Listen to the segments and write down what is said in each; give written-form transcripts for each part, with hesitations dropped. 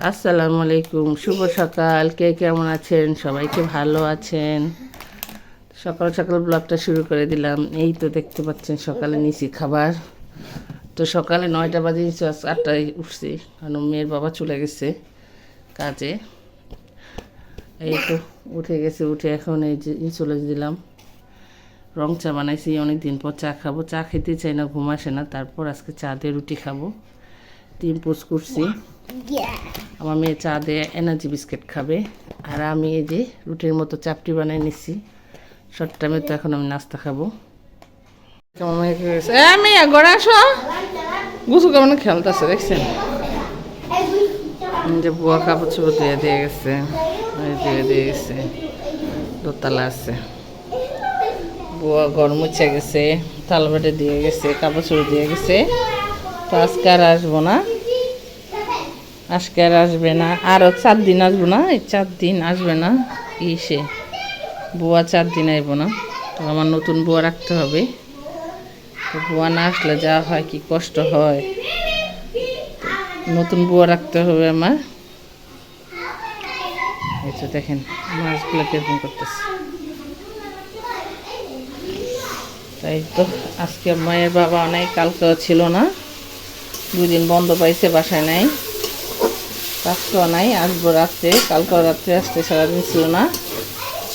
আসসালামু আলাইকুম, শুভ সকাল। কে কেমন আছেন? সবাইকে ভালো আছেন? সকাল সকাল ব্লগটা শুরু করে দিলাম। এই তো দেখতে পাচ্ছেন সকালে নিছি খাবার। তো সকালে 9টা বাজে নিচ্ছি, 8টায় উঠছি কারণ মেয়ের বাবা চলে গেছে কাজে। এই তো উঠে গেছে, উঠে এখন এই যে চলে দিলাম। রং চা বানাইছি, অনেক দিন পর চা খাবো। চা খেতে চাই না, ঘুম আসে না। তারপর আজকে চা দিয়ে রুটি খাবো। ডিম পোস্ট করছি। আমার মেয়ে চা দিয়ে এনার্জি বিস্কিট খাবে, আর আমি এই যে রুটির মতো চাপটি বানিয়ে নিচ্ছি। শর্ট টাইমে তো এখন আমি নাস্তা খাবো। মেয়ে গড়া আসো, গুছু কেমন খেলতেছে দেখছেন? যে বুয়া কাপড় চোপড় ধুয়ে দিয়ে গেছে, ধুয়ে দিয়ে গেছে, দোতলা আছে। বুয়া ঘর মুছে গেছে, থালবাটে দিয়ে গেছে, কাপড় চোপড় দিয়ে গেছে। তো আজকে আর আসবো না, আজকে আর আসবে না। আরও 4 দিন আসবো না, এই 4 দিন আসবে না। সে বুয়া 4 দিন আইব না। তো আমার নতুন বুয়া রাখতে হবে। তো বুয়া না আসলে যা হয়, কি কষ্ট হয়। নতুন বুয়া রাখতে হবে আমার। এই তো দেখেন মাছগুলো কিরকম করতেছে। তাই তো আজকে মায়ের বাবা অনেক, কালকেও ছিল না, 2 দিন বন্ধ পাইছে, বাসায় নাই। আজকেও নাই, আসবো রাত্রে। কালকেও রাত্রে আসতে, সারাদিন ছিল না,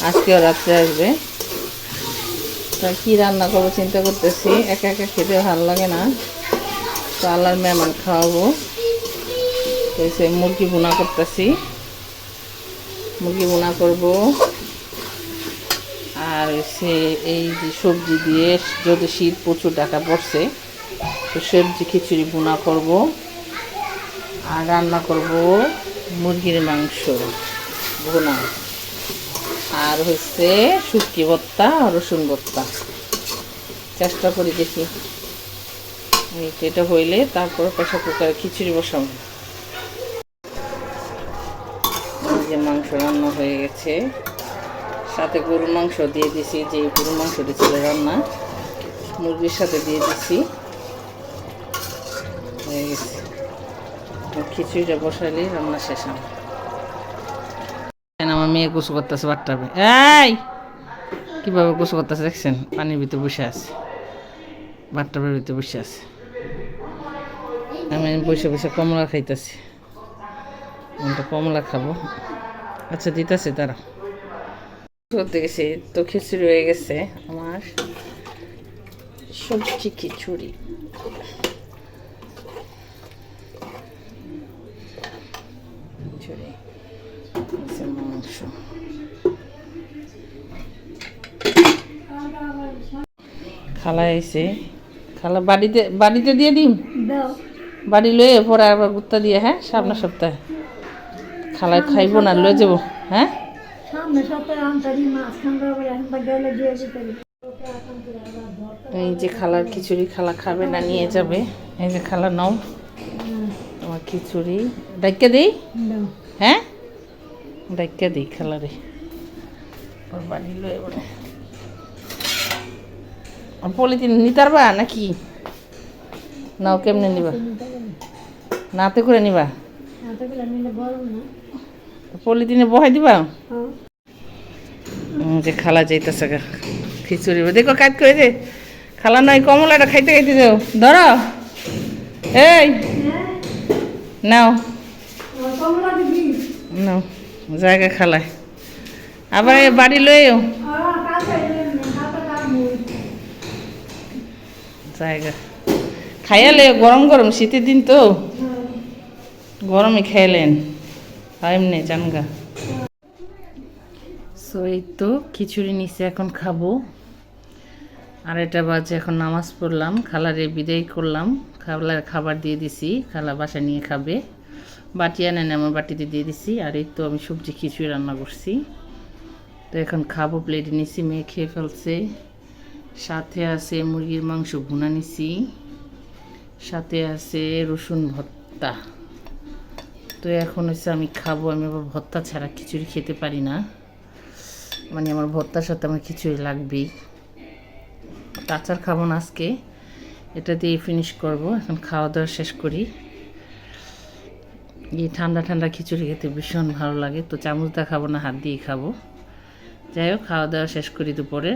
আজকেও রাত্রে আসবে। তা কী রান্না করবো চিন্তা করতেছি, একা একা খেতে ভালো লাগে না। তো আল্লাহর মেহমান খাওয়াবো। তো সে মুরগি ভুনা করতেছি, মুরগি ভুনা করবো। আর সে এই যে সবজি দিয়ে, যদি শীত প্রচুর টাকা পড়ছে, তো সবজি খিচুড়ি ভুনা করব। আর রান্না করব মুরগির মাংস ভুনা, আর হচ্ছে শুটকি ভর্তা, রসুন ভর্তা। চেষ্টা করি দেখি এটা হইলে তারপর প্রেসার কুকারে খিচুড়ি বসাবো। এই যে মাংস রান্না হয়ে গেছে, সাথে গরুর মাংস দিয়ে দিছি। যে গরুর মাংস দিয়েছিল রান্না, মুরগির সাথে দিয়ে দিছি, হয়ে গেছে। খিচুড়িটা বসাইলে রান্না শেষ হবে। আমার মেয়ে গোসল করতেছে বাথটাবে। এই কীভাবে গোসল করতেছে দেখছেন? পানির ভিতরে বসে আছে, বাথটাবের ভিতরে বসে আছে। আমি বসে বসে কমলা খাইতেছি, কমলা খাবো। আচ্ছা দিতেছে তারা। করতে গেছি তো খিচুড়ি হয়ে গেছে আমার, সবজি খিচুড়ি। মাংস, খালা এসে, খালা বাড়িতে দিয়ে দিম, বাড়ি লয়ে পরে আবার গুত্তা দিয়ে। হ্যাঁ, সামনের সপ্তাহে খালা খাইবো না, লয়ে যাবো। হ্যাঁ, এই যে খালার খিচুড়ি, খালা খাবে না, নিয়ে যাবে। এই যে খালা নাও তোমার খিচুড়ি, ডাইকা দিই। হ্যাঁ, ডাইকা দিই খালারে, বাড়ি লয়ে বলে। পলিথিন নিতে পারবা নাকি? নাও, কেমনে নিবা? নাতে করে নিবা? পলিথিনে বহাই দিবা। যে খালা যাইতেছে খিচুড়ি, দেখো কাজ করে যে খালা নয়, কমলাটা খাইতে খাইতে যাও। ধরো, এই নাও নাও, জায়গা খালায় আবার বাড়ি লয়েও জায়গা খাইয়ালে। গরম গরম শীতের দিন তো, গরমে খাইলেন এমনি জানগা। সো এই তো খিচুড়ি নিচে, এখন খাবো। 2:30 বাজে, এখন নামাজ পড়লাম, খালারে বিদায় করলাম, খালার খাবার দিয়ে দিছি। খালা বাসা নিয়ে খাবে, বাটি আনেন, আমার বাটিতে দিয়ে দিছি। আর এই তো আমি সবজি খিচুড়ি রান্না করছি, তো এখন খাবো। প্লেটে নিছি, মেয়ে খেয়ে ফেলছে। সাথে আছে মুরগির মাংস ভুনা নিছি, সাথে আছে রসুন ভর্তা। তো এখন হচ্ছে আমি খাবো। আমি আবার ভর্তা ছাড়া খিচুড়ি খেতে পারি না, মানে আমার ভর্তার সাথে আমার খিচুড়ি লাগবেই। আচার খাবো না আজকে, এটা দিয়ে ফিনিশ করব। এখন খাওয়া দাওয়া শেষ করি। এই ঠান্ডা ঠান্ডা খিচুড়ি খেতে ভীষণ ভালো লাগে। তো চামচ দিয়ে খাবো না, হাত দিয়েই খাবো। যাই হোক, খাওয়া দাওয়া শেষ করি দুপুরে।